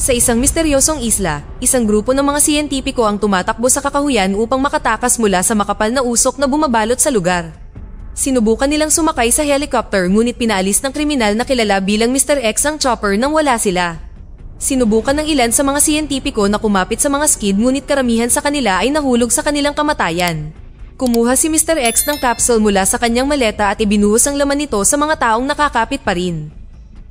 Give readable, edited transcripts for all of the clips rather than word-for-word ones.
Sa isang misteryosong isla, isang grupo ng mga siyentipiko ang tumatakbo sa kakahuyan upang makatakas mula sa makapal na usok na bumabalot sa lugar. Sinubukan nilang sumakay sa helicopter ngunit pinaalis ng kriminal na kilala bilang Mr. X ang chopper nang wala sila. Sinubukan ng ilan sa mga siyentipiko na kumapit sa mga skid ngunit karamihan sa kanila ay nahulog sa kanilang kamatayan. Kumuha si Mr. X ng capsule mula sa kanyang maleta at ibinuhos ang laman nito sa mga taong nakakapit pa rin.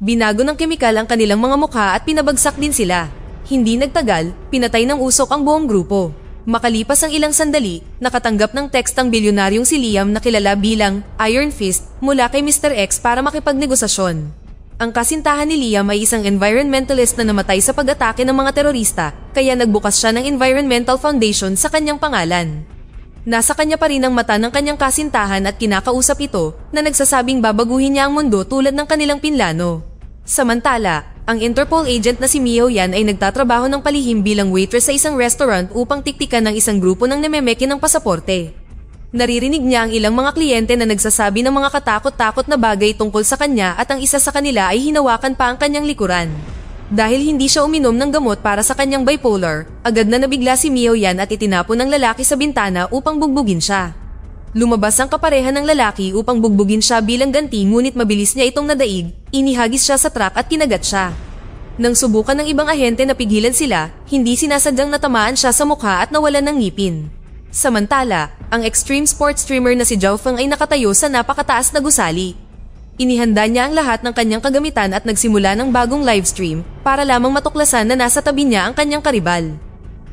Binago ng kemikal ang kanilang mga mukha at pinabagsak din sila. Hindi nagtagal, pinatay ng usok ang buong grupo. Makalipas ang ilang sandali, nakatanggap ng text ang bilyonaryong si Liam na kilala bilang Iron Fist mula kay Mr. X para makipagnegosasyon. Ang kasintahan ni Liam ay isang environmentalist na namatay sa pag-atake ng mga terorista, kaya nagbukas siya ng Environmental Foundation sa kanyang pangalan. Nasa kanya pa rin ang mata ng kanyang kasintahan at kinakausap ito na nagsasabing babaguhin niya ang mundo tulad ng kanilang pinlano. Samantala, ang Interpol agent na si Mio Yan ay nagtatrabaho ng palihim bilang waitress sa isang restaurant upang tiktikan ng isang grupo ng namemeke ng pasaporte. Naririnig niya ang ilang mga kliyente na nagsasabi ng mga katakot-takot na bagay tungkol sa kanya at ang isa sa kanila ay hinawakan pa ang kanyang likuran. Dahil hindi siya uminom ng gamot para sa kanyang bipolar, agad na nabigla si Mio Yan at itinapon ng lalaki sa bintana upang bugbugin siya. Lumabas ang kapareha ng lalaki upang bugbugin siya bilang ganti ngunit mabilis niya itong nadaig, inihagis siya sa truck at kinagat siya. Nang subukan ng ibang ahente na pigilan sila, hindi sinasadyang natamaan siya sa mukha at nawalan ng ngipin. Samantala, ang extreme sports streamer na si Zhao Feng ay nakatayo sa napakataas na gusali. Inihanda niya ang lahat ng kanyang kagamitan at nagsimula ng bagong livestream para lamang matuklasan na nasa tabi niya ang kanyang karibal.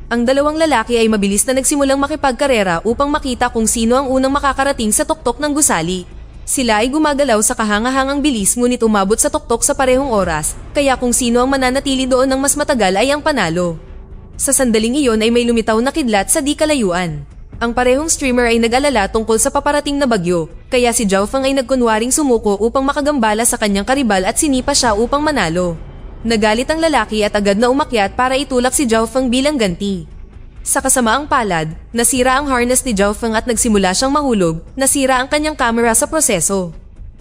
Ang dalawang lalaki ay mabilis na nagsimulang makipagkarera upang makita kung sino ang unang makakarating sa tuktok ng gusali. Sila ay gumagalaw sa kahangahangang bilis ngunit umabot sa tuktok sa parehong oras, kaya kung sino ang mananatili doon ng mas matagal ay ang panalo. Sa sandaling iyon ay may lumitaw na kidlat sa di kalayuan. Ang parehong streamer ay nag-alala tungkol sa paparating na bagyo, kaya si Zhao Feng ay nagkunwaring sumuko upang makagambala sa kanyang karibal at sinipa siya upang manalo. Nagalit ang lalaki at agad na umakyat para itulak si Zhao Feng bilang ganti. Sa kasamaang palad, nasira ang harness ni Zhao Feng at nagsimula siyang mahulog, nasira ang kanyang camera sa proseso.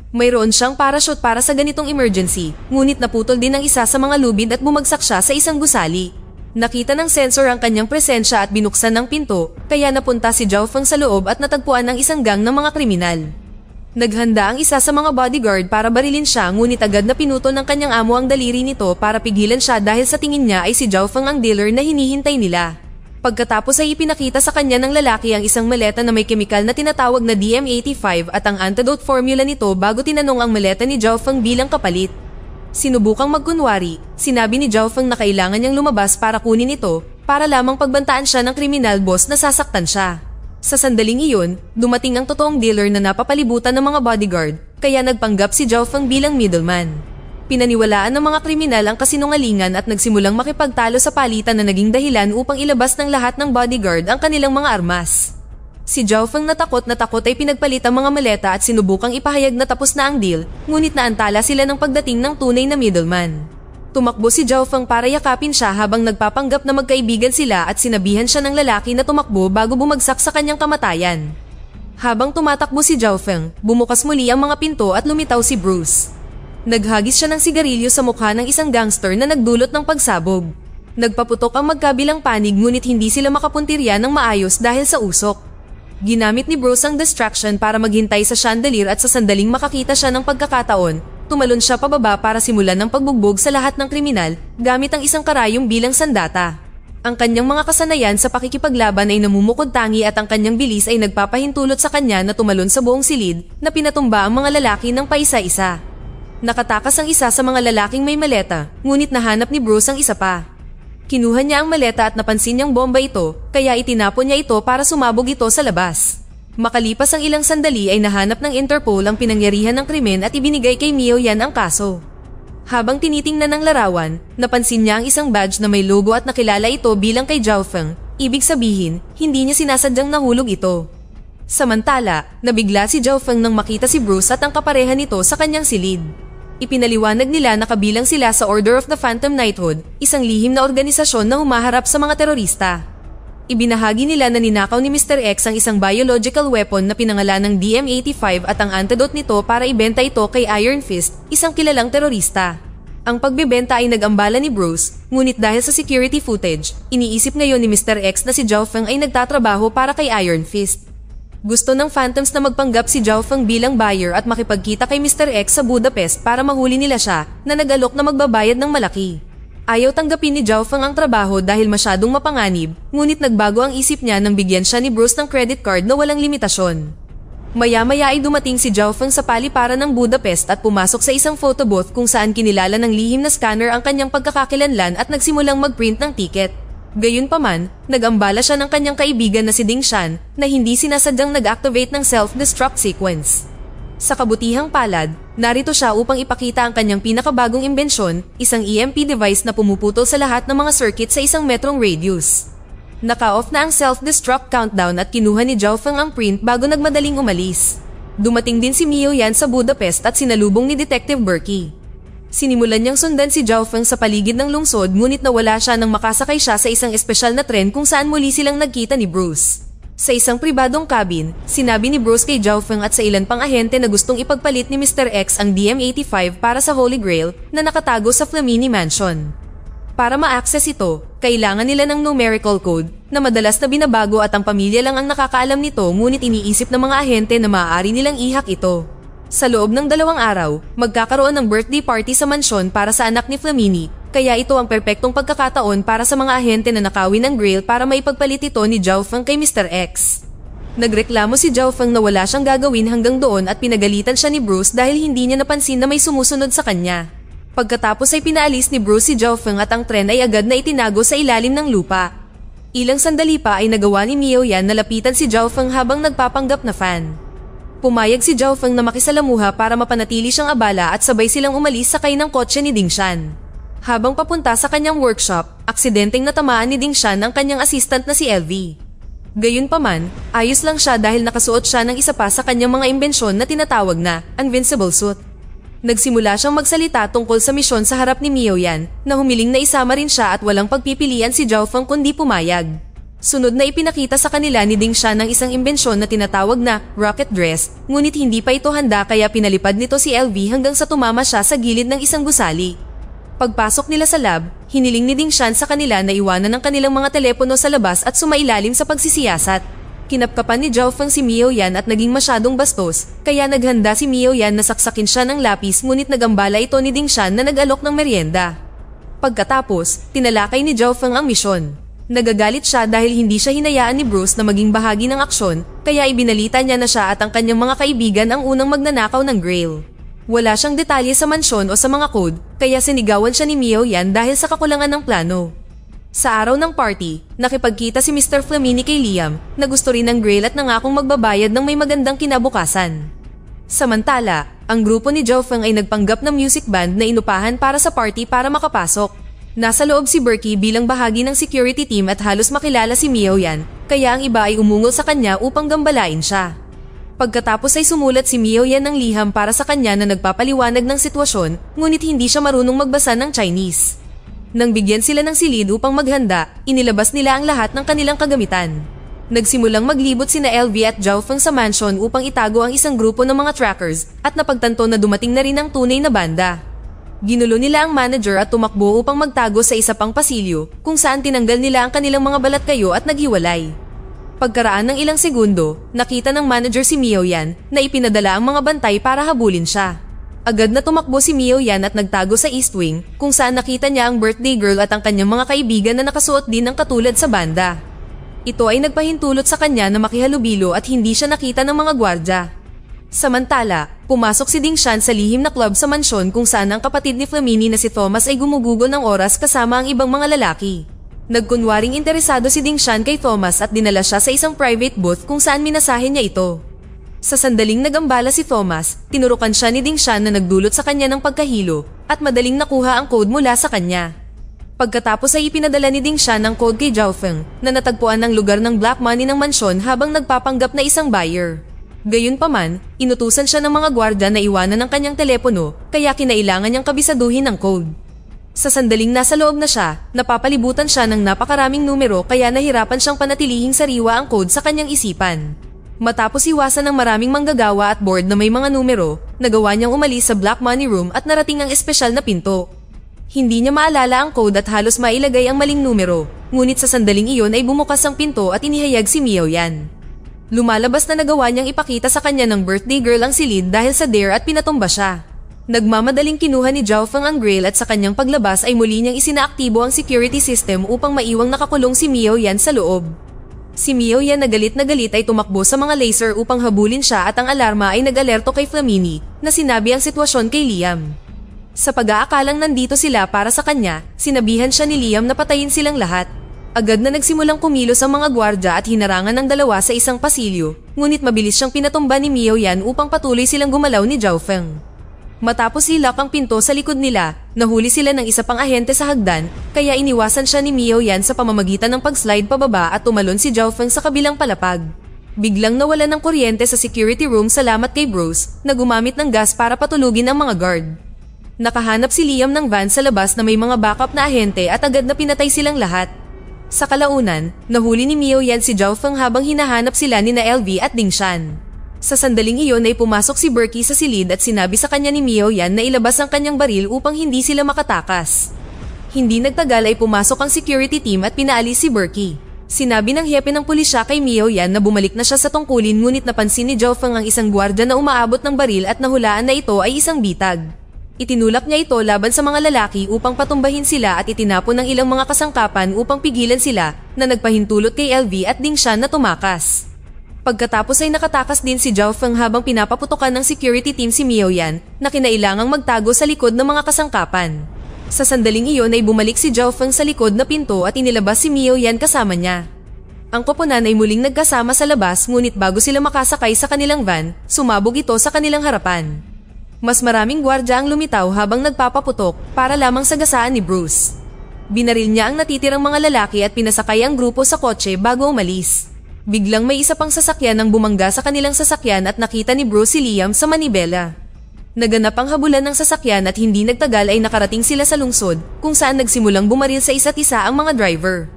Mayroon siyang parachute para sa ganitong emergency, ngunit naputol din ang isa sa mga lubid at bumagsak siya sa isang gusali. Nakita ng sensor ang kanyang presensya at binuksan ng pinto, kaya napunta si Zhao Feng sa loob at natagpuan ng isang gang ng mga kriminal. Naghanda ang isa sa mga bodyguard para barilin siya ngunit agad na pinutol ng kanyang amo ang daliri nito para pigilan siya dahil sa tingin niya ay si Zhao Feng ang dealer na hinihintay nila. Pagkatapos ay ipinakita sa kanya ng lalaki ang isang maleta na may kemikal na tinatawag na DM85 at ang antidote formula nito bago tinanong ang maleta ni Zhao Feng bilang kapalit. Sinubukang magkunwari, sinabi ni Zhao Feng na kailangan niyang lumabas para kunin ito para lamang pagbantaan siya ng kriminal boss na sasaktan siya. Sa sandaling iyon, dumating ang totoong dealer na napapalibutan ng mga bodyguard, kaya nagpanggap si Zhao Feng bilang middleman. Pinaniwalaan ng mga kriminal ang kasinungalingan at nagsimulang makipagtalo sa palitan na naging dahilan upang ilabas ng lahat ng bodyguard ang kanilang mga armas. Si Zhao Feng na takot ay pinagpalit ang mga maleta at sinubukang ipahayag na tapos na ang deal, ngunit naantala sila ng pagdating ng tunay na middleman. Tumakbo si Zhao Feng para yakapin siya habang nagpapanggap na magkaibigan sila at sinabihan siya ng lalaki na tumakbo bago bumagsak sa kanyang kamatayan. Habang tumatakbo si Zhao Feng, bumukas muli ang mga pinto at lumitaw si Bruce. Naghagis siya ng sigarilyo sa mukha ng isang gangster na nagdulot ng pagsabog. Nagpaputok ang magkabilang panig ngunit hindi sila makapuntirya ng maayos dahil sa usok. Ginamit ni Bruce ang distraction para maghintay sa chandelier at sa sandaling makakita siya ng pagkakataon, tumalon siya pababa para simulan ng pagbugbog sa lahat ng kriminal gamit ang isang karayom bilang sandata. Ang kanyang mga kasanayan sa pakikipaglaban ay namumukod-tangi at ang kanyang bilis ay nagpapahintulot sa kanya na tumalon sa buong silid na pinatumba ang mga lalaki ng paisa-isa. Nakatakas ang isa sa mga lalaking may maleta, ngunit nahanap ni Bruce ang isa pa. Kinuha niya ang maleta at napansin niyang bomba ito, kaya itinapon niya ito para sumabog ito sa labas. Makalipas ang ilang sandali ay nahanap ng Interpol ang pinangyarihan ng krimen at ibinigay kay Mio Yan ang kaso. Habang tinitingnan ng larawan, napansin niya ang isang badge na may logo at nakilala ito bilang kay Zhao Feng, ibig sabihin, hindi niya sinasadyang nahulog ito. Samantala, nabigla si Zhao Feng nang makita si Bruce at ang kapareha nito sa kanyang silid. Ipinaliwanag nila na kabilang sila sa Order of the Phantom Knighthood, isang lihim na organisasyon na humaharap sa mga terorista. Ibinahagi nila na ninakaw ni Mr. X ang isang biological weapon na pinangalan ng DM85 at ang antidote nito para ibenta ito kay Iron Fist, isang kilalang terorista. Ang pagbebenta ay nag-ambala ni Bruce, ngunit dahil sa security footage, iniisip ngayon ni Mr. X na si Zhao Feng ay nagtatrabaho para kay Iron Fist. Gusto ng Phantoms na magpanggap si Zhao Feng bilang buyer at makipagkita kay Mr. X sa Budapest para mahuli nila siya na nag-alok na magbabayad ng malaki. Ayaw tanggapin ni Zhao Feng ang trabaho dahil masyadong mapanganib, ngunit nagbago ang isip niya nang bigyan siya ni Bruce ng credit card na walang limitasyon. Maya-maya ay dumating si Zhao Feng sa paliparan ng Budapest at pumasok sa isang photo booth kung saan kinilala ng lihim na scanner ang kanyang pagkakakilanlan at nagsimulang mag-print ng ticket. Gayunpaman, nag-ambala siya ng kanyang kaibigan na si Ding Shan na hindi sinasadyang nag-activate ng self-destruct sequence. Sa kabutihang palad, narito siya upang ipakita ang kanyang pinakabagong imbensyon, isang EMP device na pumuputol sa lahat ng mga circuit sa isang metrong radius. Naka-off na ang self-destruct countdown at kinuha ni Zhao Feng ang print bago nagmadaling umalis. Dumating din si Mio Yan sa Budapest at sinalubong ni Detective Berkey. Sinimulan niyang sundan si Zhao Feng sa paligid ng lungsod ngunit nawala siya nang makasakay siya sa isang espesyal na tren kung saan muli silang nagkita ni Bruce. Sa isang pribadong cabin, sinabi ni Bruce kay Zhao Feng at sa ilan pang ahente na gustong ipagpalit ni Mr. X ang DM-85 para sa Holy Grail na nakatago sa Flamini Mansion. Para ma-access ito, kailangan nila ng numerical code na madalas na binabago at ang pamilya lang ang nakakaalam nito ngunit iniisip ng mga ahente na maaari nilang ihak ito. Sa loob ng 2 araw, magkakaroon ng birthday party sa mansyon para sa anak ni Flamini, kaya ito ang perpektong pagkakataon para sa mga ahente na nakawin ng Grail para maipagpalit ito ni Zhao Feng kay Mr. X. Nagreklamo si Zhao Feng na wala siyang gagawin hanggang doon at pinagalitan siya ni Bruce dahil hindi niya napansin na may sumusunod sa kanya. Pagkatapos ay pinaalis ni Bruce si Zhao Feng at ang tren ay agad na itinago sa ilalim ng lupa. Ilang sandali pa ay nagawa ni Mio Yan na lapitan si Zhao Feng habang nagpapanggap na fan. Pumayag si Zhao Feng na makisalamuha para mapanatili siyang abala at sabay silang umalis sakay ng kotse ni Ding Shan. Habang papunta sa kanyang workshop, aksidenteng natamaan ni Ding Shan ang kanyang assistant na si LV. Gayunpaman, ayos lang siya dahil nakasuot siya ng isa pa sa kanyang mga imbensyon na tinatawag na Invincible Suit. Nagsimula siyang magsalita tungkol sa misyon sa harap ni Mio Yan na humiling na isama rin siya at walang pagpipilian si Zhao Feng kundi pumayag. Sunod na ipinakita sa kanila ni Ding Shan ng isang imbensyon na tinatawag na rocket dress, ngunit hindi pa ito handa kaya pinalipad nito si LV hanggang sa tumama siya sa gilid ng isang gusali. Pagpasok nila sa lab, hiniling ni Ding Shan sa kanila na iwanan ng kanilang mga telepono sa labas at sumailalim sa pagsisiyasat. Kinapkapan ni Zhao Feng si Mio Yan at naging masyadong bastos, kaya naghanda si Mio Yan na saksakin siya ng lapis ngunit nagambala ito ni Ding Shan na nag-alok ng merienda. Pagkatapos, tinalakay ni Zhao Feng ang misyon. Nagagalit siya dahil hindi siya hinayaan ni Bruce na maging bahagi ng aksyon, kaya ibinalita niya na siya at ang kanyang mga kaibigan ang unang magnanakaw ng Grail. Wala siyang detalye sa mansyon o sa mga code, kaya sinigawan siya ni Mio Yan dahil sa kakulangan ng plano. Sa araw ng party, nakipagkita si Mr. Flamini kay Liam na gusto rin ng Grail at nangakong magbabayad ng may magandang kinabukasan. Samantala, ang grupo ni Zhao Feng ay nagpanggap ng music band na inupahan para sa party para makapasok. Nasa loob si Berkey bilang bahagi ng security team at halos makilala si Mio Yan, kaya ang iba ay umungol sa kanya upang gambalain siya. Pagkatapos ay sumulat si Mio Yan ng liham para sa kanya na nagpapaliwanag ng sitwasyon, ngunit hindi siya marunong magbasa ng Chinese. Nang bigyan sila ng silid upang maghanda, inilabas nila ang lahat ng kanilang kagamitan. Nagsimulang maglibot sina LV at Zhao Feng sa mansion upang itago ang isang grupo ng mga trackers at napagtanto na dumating na rin ang tunay na banda. Ginulo nila ang manager at tumakbo upang magtago sa isa pang pasilyo kung saan tinanggal nila ang kanilang mga balat-kayo at naghiwalay. Pagkaraan ng ilang segundo, nakita ng manager si Mio Yan na ipinadala ang mga bantay para habulin siya. Agad na tumakbo si Mio Yan at nagtago sa East Wing kung saan nakita niya ang birthday girl at ang kanyang mga kaibigan na nakasuot din ng katulad sa banda. Ito ay nagpahintulot sa kanya na makihalubilo at hindi siya nakita ng mga gwardya. Samantala, pumasok si Ding Shan sa lihim na club sa mansyon kung saan ang kapatid ni Flamini na si Thomas ay gumugugo ng oras kasama ang ibang mga lalaki. Nagkunwaring interesado si Ding Shan kay Thomas at dinala siya sa isang private booth kung saan minasahe niya ito. Sa sandaling nagambala si Thomas, tinurukan siya ni Ding Shan na nagdulot sa kanya ng pagkahilo at madaling nakuha ang code mula sa kanya. Pagkatapos ay ipinadala ni Ding Shan ang code kay Zhao Feng na natagpuan ng lugar ng black money ng mansyon habang nagpapanggap na isang buyer. Gayunpaman, inutusan siya ng mga gwardya na iwanan ang kanyang telepono kaya kinailangan niyang kabisaduhin ang code. Sa sandaling nasa loob na siya, napapalibutan siya ng napakaraming numero kaya nahirapan siyang panatilihing sariwa ang code sa kanyang isipan. Matapos iwasan ng maraming manggagawa at board na may mga numero, nagawa niyang umalis sa black money room at narating ang espesyal na pinto. Hindi niya maalala ang code at halos mailagay ang maling numero, ngunit sa sandaling iyon ay bumukas ang pinto at inihayag si Miao Yan. Lumalabas na nagawa niyang ipakita sa kanya ng birthday girl ang silid dahil sa dare at pinatumba siya. Nagmamadaling kinuha ni Zhao Feng ang grill at sa kanyang paglabas ay muli niyang isinaaktibo ang security system upang maiwang nakakulong si Miao Yan sa loob. Si Miao Yan na galit ay tumakbo sa mga laser upang habulin siya at ang alarma ay nag-alerto kay Flamini na sinabi ang sitwasyon kay Liam. Sa pag-aakalang nandito sila para sa kanya, sinabihan siya ni Liam na patayin silang lahat. Agad na nagsimulang kumilos ang mga gwardya at hinarangan ng dalawa sa isang pasilyo, ngunit mabilis siyang pinatumba ni Miao Yan upang patuloy silang gumalaw ni Zhao Feng. Matapos hilak ang pinto sa likod nila, nahuli sila ng isa pang ahente sa hagdan, kaya iniwasan siya ni Miao Yan sa pamamagitan ng pag-slide pababa at tumalon si Zhao Feng sa kabilang palapag. Biglang nawalan ng kuryente sa security room salamat kay Bruce na gumamit ng gas para patulugin ang mga guard. Nakahanap si Liam ng van sa labas na may mga backup na ahente at agad na pinatay silang lahat. Sa kalaunan, nahuli ni Miao Yan si Zhao Feng habang hinahanap sila ni na LV at Ding Shan. Sa sandaling iyon ay pumasok si Berkey sa silid at sinabi sa kanya ni Miao Yan na ilabas ang kanyang baril upang hindi sila makatakas. Hindi nagtagal ay pumasok ang security team at pinaalis si Berkey. Sinabi ng hepe ng pulisya kay Miao Yan na bumalik na siya sa tungkulin ngunit napansin ni Zhao Feng ang isang gwardiya na umaabot ng baril at nahulaan na ito ay isang bitag. Itinulak niya ito laban sa mga lalaki upang patumbahin sila at itinapon ng ilang mga kasangkapan upang pigilan sila na nagpahintulot kay LV at Ding Shan na tumakas. Pagkatapos ay nakatakas din si Zhao Feng habang pinapaputukan ng security team si Miao Yan na kinailangang magtago sa likod ng mga kasangkapan. Sa sandaling iyon ay bumalik si Zhao Feng sa likod na pinto at inilabas si Miao Yan kasama niya. Ang koponan ay muling nagkasama sa labas ngunit bago sila makasakay sa kanilang van, sumabog ito sa kanilang harapan. Mas maraming gwardya ang lumitaw habang nagpapaputok para lamang sagasaan ni Bruce. Binaril niya ang natitirang mga lalaki at pinasakay ang grupo sa kotse bago umalis. Biglang may isa pang sasakyan ang bumangga sa kanilang sasakyan at nakita ni Bruce si Liam sa manibela. Naganap ang habulan ng sasakyan at hindi nagtagal ay nakarating sila sa lungsod kung saan nagsimulang bumaril sa isa't isa ang mga driver.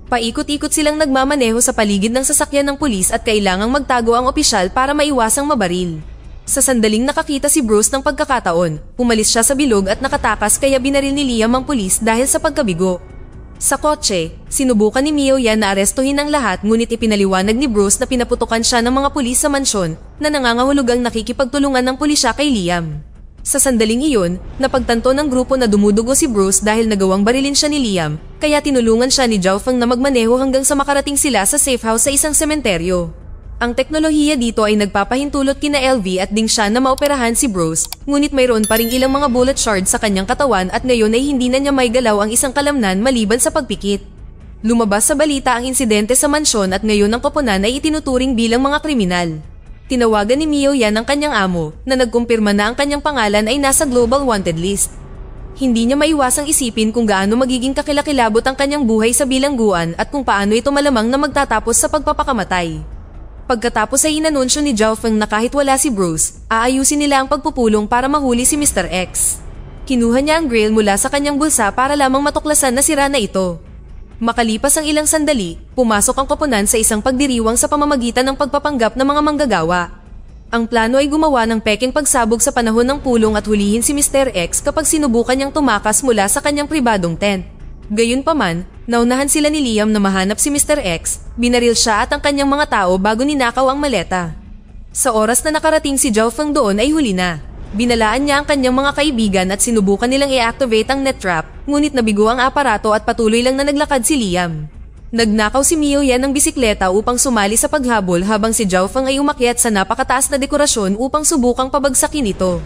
Paikot-ikot silang nagmamaneho sa paligid ng sasakyan ng pulis at kailangang magtago ang opisyal para maiwasang mabaril. Sa sandaling nakakita si Bruce ng pagkakataon, umalis siya sa bilog at nakatakas kaya binaril ni Liam ang pulis dahil sa pagkabigo. Sa kotse, sinubukan ni Miao Yan na arestuhin ang lahat ngunit ipinaliwanag ni Bruce na pinaputukan siya ng mga pulis sa mansyon na nangangahulugang nakikipagtulungan ng pulisya kay Liam. Sa sandaling iyon, napagtanto ng grupo na dumudugo si Bruce dahil nagawang barilin siya ni Liam, kaya tinulungan siya ni Zhao Feng na magmaneho hanggang sa makarating sila sa safe house sa isang sementeryo. Ang teknolohiya dito ay nagpapahintulot kina LV at Ding Shan na maoperahan si Bruce, ngunit mayroon pa ring ilang mga bullet shards sa kanyang katawan at ngayon ay hindi na niya may galaw ang isang kalamnan maliban sa pagpikit. Lumabas sa balita ang insidente sa mansyon at ngayon ang koponan ay itinuturing bilang mga kriminal. Tinawagan ni Miao Yan ang kanyang amo na nagkumpirma na ang kanyang pangalan ay nasa Global Wanted List. Hindi niya maiwasang isipin kung gaano magiging kakilakilabot ang kanyang buhay sa bilangguan at kung paano ito malamang na magtatapos sa pagpapakamatay. Pagkatapos ay inanunsyo ni Zhao Feng na kahit wala si Bruce, aayusin nila ang pagpupulong para mahuli si Mr. X. Kinuha niya ang grill mula sa kanyang bulsa para lamang matuklasan na sira na ito. Makalipas ang ilang sandali, pumasok ang koponan sa isang pagdiriwang sa pamamagitan ng pagpapanggap ng mga manggagawa. Ang plano ay gumawa ng pekeng pagsabog sa panahon ng pulong at hulihin si Mr. X kapag sinubukan niyang tumakas mula sa kanyang pribadong tent. Gayunpaman, naunahan sila ni Liam na mahanap si Mr. X, binaril siya at ang kanyang mga tao bago ninakaw ang maleta. Sa oras na nakarating si Zhao Feng doon ay huli na. Binalaan niya ang kanyang mga kaibigan at sinubukan nilang i-activate ang net trap, ngunit nabigo ang aparato at patuloy lang na naglakad si Liam. Nagnakaw si Miao Yan ng bisikleta upang sumali sa paghabol habang si Zhao Feng ay umakyat sa napakataas na dekorasyon upang subukang pabagsakin ito.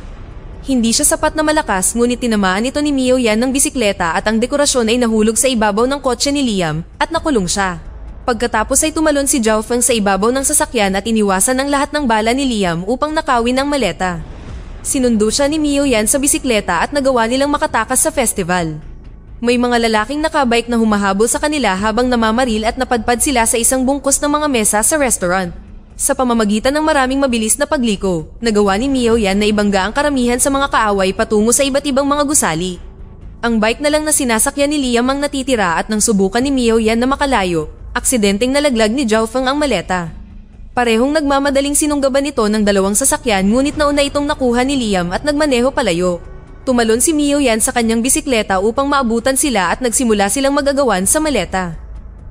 Hindi siya sapat na malakas ngunit tinamaan ito ni Miao Yan ng bisikleta at ang dekorasyon ay nahulog sa ibabaw ng kotse ni Liam at nakulong siya. Pagkatapos ay tumalon si Zhao Feng sa ibabaw ng sasakyan at iniwasan ang lahat ng bala ni Liam upang nakawin ang maleta. Sinundo siya ni Miao Yan sa bisikleta at nagawa nilang makatakas sa festival. May mga lalaking nakabike na humahabol sa kanila habang namamaril at napadpad sila sa isang bungkus ng mga mesa sa restaurant. Sa pamamagitan ng maraming mabilis na pagliko, nagawa ni Miao Yan na ibangga ang karamihan sa mga kaaway patungo sa iba't ibang mga gusali. Ang bike na lang na sinasakyan ni Liam ang natitira at nang subukan ni Miao Yan na makalayo, aksidenteng nalaglag ni Zhao Feng ang maleta. Parehong nagmamadaling sinunggaban ito ng dalawang sasakyan ngunit nauna itong nakuha ni Liam at nagmaneho palayo. Tumalon si Mio Yan sa kanyang bisikleta upang maabutan sila at nagsimula silang magagawan sa maleta.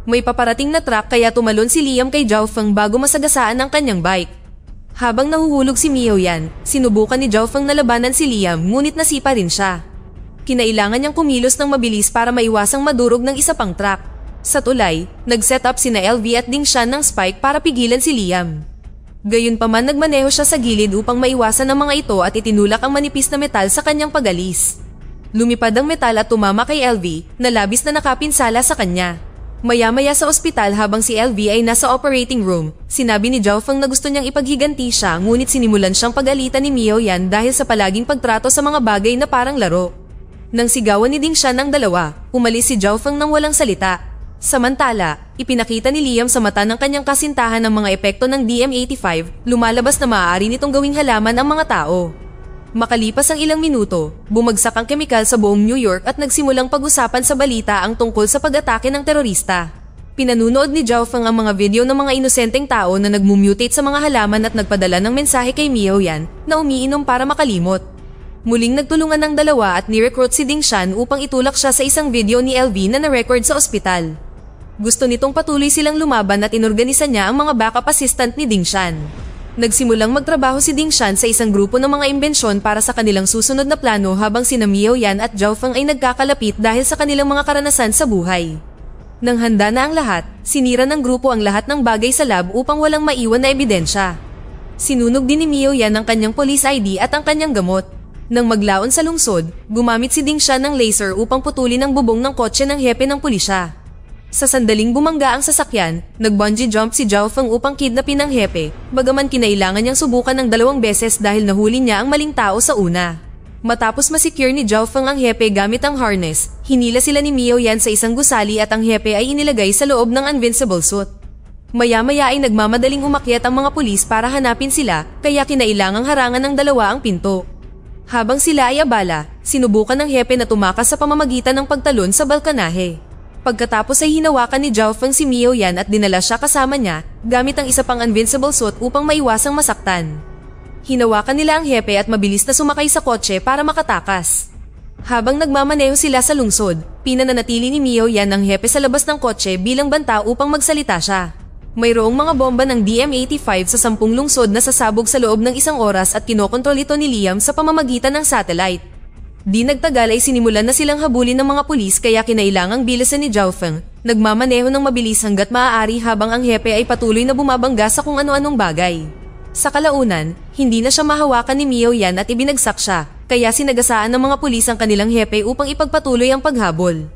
May paparating na truck kaya tumalon si Liam kay Zhao Feng bago masagasaan ang kanyang bike. Habang nahuhulog si Mio Yan, sinubukan ni Zhao Feng na labanan si Liam ngunit nasipa rin siya. Kinailangan niyang kumilos ng mabilis para maiwasang madurog ng isa pang truck. Sa tulay, nag-set up sina LV at Ding Shan ng spike para pigilan si Liam. Gayunpaman nagmaneho siya sa gilid upang maiwasan ang mga ito at itinulak ang manipis na metal sa kanyang pagalis. Lumipad ang metal at tumama kay LV na labis na nakapinsala sa kanya. Maya-maya sa ospital habang si LV ay nasa operating room, sinabi ni Zhao Feng na gusto niyang ipaghiganti siya ngunit sinimulan siyang pagalitan ni Mio Yan dahil sa palaging pagtrato sa mga bagay na parang laro. Nang sigawan ni Ding Shan ang dalawa, umalis si Zhao Feng nang walang salita. Samantala, ipinakita ni Liam sa mata ng kanyang kasintahan ang mga epekto ng DM-85, lumalabas na maaari nitong gawing halaman ang mga tao. Makalipas ang ilang minuto, bumagsak ang kemikal sa buong New York at nagsimulang pag-usapan sa balita ang tungkol sa pag-atake ng terorista. Pinanunood ni Zhao Feng ang mga video ng mga inosenteng tao na nagmumutate sa mga halaman at nagpadala ng mensahe kay Mio Yan na umiinom para makalimot. Muling nagtulungan ng dalawa at ni-recruit si Ding Shan upang itulak siya sa isang video ni LV na na-record sa ospital. Gusto nitong patuloy silang lumaban at inorganisa niya ang mga backup assistant ni Ding Shan. Nagsimulang magtrabaho si Ding Shan sa isang grupo ng mga imbensyon para sa kanilang susunod na plano habang sina Mio Yan at Zhao Feng ay nagkakalapit dahil sa kanilang mga karanasan sa buhay. Nang handa na ang lahat, sinira ng grupo ang lahat ng bagay sa lab upang walang maiwan na ebidensya. Sinunog din ni Mio Yan ang kanyang police ID at ang kanyang gamot. Nang maglaon sa lungsod, gumamit si Ding Shan ng laser upang putulin ang bubong ng kotse ng hepe ng pulisya. Sa sandaling bumangga ang sasakyan, nag-bungee jump si Zhao Feng upang kidnapin ang hepe, bagaman kinailangan niyang subukan ng 2 beses dahil nahuli niya ang maling tao sa una. Matapos masecure ni Zhao Feng ang hepe gamit ang harness, hinila sila ni Mio Yan sa isang gusali at ang hepe ay inilagay sa loob ng invincible suit. Maya-maya ay nagmamadaling umakyat ang mga pulis para hanapin sila, kaya kinailangang harangan ng dalawa ang pinto. Habang sila ay abala, sinubukan ng hepe na tumakas sa pamamagitan ng pagtalon sa balkonahe. Pagkatapos ay hinawakan ni Zhao Feng si Mio Yan at dinala siya kasama niya gamit ang isa pang invincible suit upang maiwasang masaktan. Hinawakan nila ang hepe at mabilis na sumakay sa kotse para makatakas. Habang nagmamaneho sila sa lungsod, pinananatili ni Mio Yan ang hepe sa labas ng kotse bilang banta upang magsalita siya. Mayroong mga bomba ng DM-85 sa 10 lungsod na sasabog sa loob ng 1 oras at kinokontrol ito ni Liam sa pamamagitan ng satellite. Di nagtagal ay sinimulan na silang habulin ng mga pulis kaya kinailangang bilisan ni Zhao Feng. Nagmamaneho ng mabilis hanggat maaari habang ang hepe ay patuloy na bumabangga sa kung ano-anong bagay. Sa kalaunan, hindi na siya mahawakan ni Mio Yan at ibinagsak siya, kaya sinagasaan ng mga pulis ang kanilang hepe upang ipagpatuloy ang paghabol.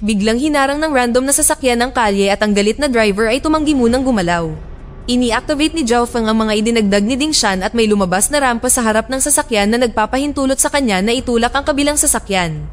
Biglang hinarang ng random na sasakyan ng kalye at ang galit na driver ay tumanggi munang gumalaw. Ini-activate ni Zhao Feng ang mga idinagdag ni Ding Shan at may lumabas na rampa sa harap ng sasakyan na nagpapahintulot sa kanya na itulak ang kabilang sasakyan.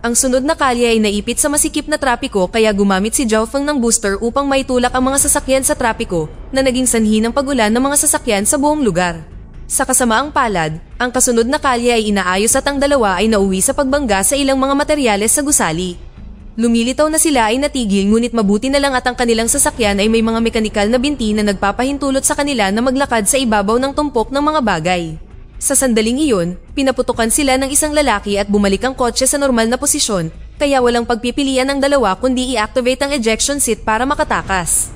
Ang sunod na kalye ay naipit sa masikip na trapiko kaya gumamit si Zhao Feng ng booster upang maitulak ang mga sasakyan sa trapiko na naging sanhi ng pagulan ng mga sasakyan sa buong lugar. Sa kasamaang palad, ang kasunod na kalye ay inaayos at ang dalawa ay nauwi sa pagbangga sa ilang mga materyales sa gusali. Lumilitaw na sila ay natigil ngunit mabuti na lang at ang kanilang sasakyan ay may mga mekanikal na binti na nagpapahintulot sa kanila na maglakad sa ibabaw ng tumpok ng mga bagay. Sa sandaling iyon, pinaputukan sila ng isang lalaki at bumalik ang kotse sa normal na posisyon, kaya walang pagpipilian ng dalawa kundi i-activate ang ejection seat para makatakas.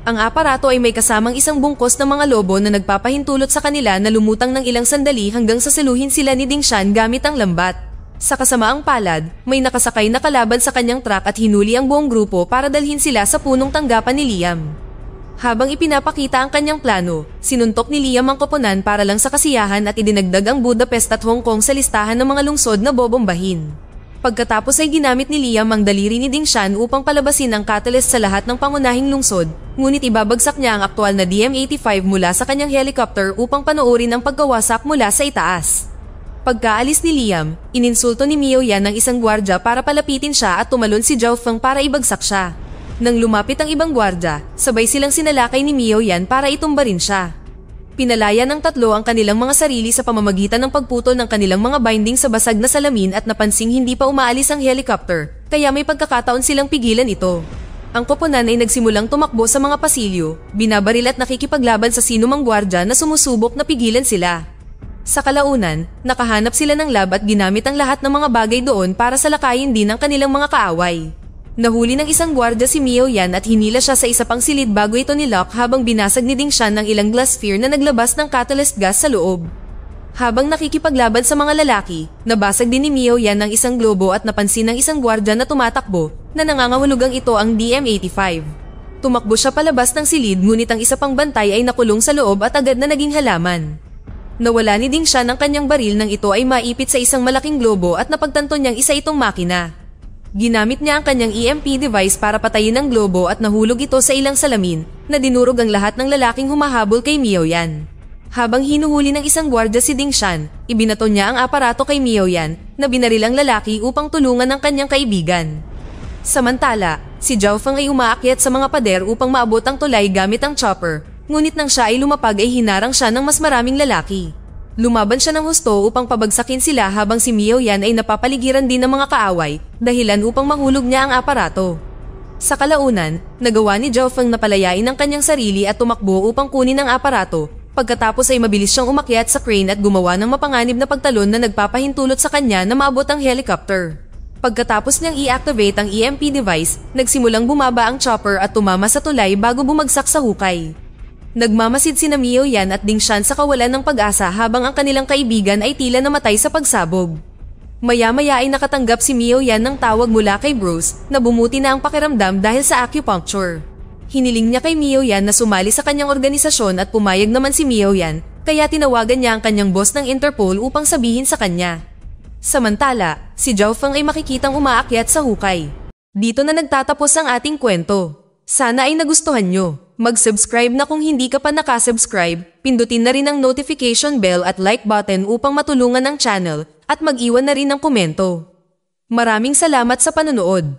Ang aparato ay may kasamang isang bungkos ng mga lobo na nagpapahintulot sa kanila na lumutang ng ilang sandali hanggang sasaluhin sila ni Ding Shan gamit ang lambat. Sa kasamaang palad, may nakasakay na kalaban sa kanyang truck at hinuli ang buong grupo para dalhin sila sa punong tanggapan ni Liam. Habang ipinapakita ang kanyang plano, sinuntok ni Liam ang koponan para lang sa kasiyahan at idinagdag ang Budapest at Hong Kong sa listahan ng mga lungsod na bobombahin. Pagkatapos ay ginamit ni Liam ang daliri ni Ding Shan upang palabasin ang catalyst sa lahat ng pangunahing lungsod, ngunit ibabagsak niya ang aktwal na DM-85 mula sa kanyang helicopter upang panoorin ang pagkawasak mula sa itaas. Pagkaalis ni Liam, ininsulto ni Mio Yan ng isang gwardya para palapitin siya at tumalon si Zhao Feng para ibagsak siya. Nang lumapit ang ibang gwardya, sabay silang sinalakay ni Mio Yan para itumba rin siya. Pinalaya ng tatlo ang kanilang mga sarili sa pamamagitan ng pagputol ng kanilang mga binding sa basag na salamin at napansing hindi pa umaalis ang helicopter, kaya may pagkakataon silang pigilan ito. Ang koponan ay nagsimulang tumakbo sa mga pasilyo, binabaril at nakikipaglaban sa sinumang gwardya na sumusubok na pigilan sila. Sa kalaunan, nakahanap sila ng lab at ginamit ang lahat ng mga bagay doon para salakayin din ang kanilang mga kaaway. Nahuli ng isang gwardya si Miao Yan at hinila siya sa isa pang silid bago ito nilock habang binasag ni Ding Shan ng ilang glass sphere na naglabas ng catalyst gas sa loob. Habang nakikipaglaban sa mga lalaki, nabasag din ni Miao Yan ng isang globo at napansin ng isang gwardya na tumatakbo na nangangahulugang ito ang DM-85. Tumakbo siya palabas ng silid ngunit ang isa pang bantay ay nakulong sa loob at agad na naging halaman. Nawala ni Ding Shan ang kanyang baril nang ito ay maipit sa isang malaking globo at napagtanto niyang isa itong makina. Ginamit niya ang kanyang EMP device para patayin ang globo at nahulog ito sa ilang salamin na dinurog ang lahat ng lalaking humahabol kay Miao Yan. Habang hinuhuli ng isang gwardya si Ding Shan, ibinato niya ang aparato kay Miao Yan na binaril ang lalaki upang tulungan ang kanyang kaibigan. Samantala, si Zhao Feng ay umaakyat sa mga pader upang maabot ang tulay gamit ang chopper, ngunit nang siya ay lumapag ay hinarang siya ng mas maraming lalaki. Lumaban siya ng husto upang pabagsakin sila habang si Miao Yan ay napapaligiran din ng mga kaaway, dahilan upang mahulog niya ang aparato. Sa kalaunan, nagawa ni Zhao Feng na palayain ang kanyang sarili at tumakbo upang kunin ang aparato, pagkatapos ay mabilis siyang umakyat sa crane at gumawa ng mapanganib na pagtalon na nagpapahintulot sa kanya na maabot ang helicopter. Pagkatapos niyang i-activate ang EMP device, nagsimulang bumaba ang chopper at tumama sa tulay bago bumagsak sa hukay. Nagmamasid sina Miao Yan at Ding Shan sa kawalan ng pag-asa habang ang kanilang kaibigan ay tila namatay sa pagsabog. Maya-maya ay nakatanggap si Miao Yan ng tawag mula kay Bruce na bumuti na ang pakiramdam dahil sa acupuncture. Hiniling niya kay Miao Yan na sumali sa kanyang organisasyon at pumayag naman si Miao Yan, kaya tinawagan niya ang kanyang boss ng Interpol upang sabihin sa kanya. Samantala, si Zhao Feng ay makikitang umaakyat sa hukay. Dito na nagtatapos ang ating kwento. Sana ay nagustuhan nyo. Mag-subscribe na kung hindi ka pa nakasubscribe, pindutin na rin ang notification bell at like button upang matulungan ang channel at mag-iwan na rin ng komento. Maraming salamat sa panonood.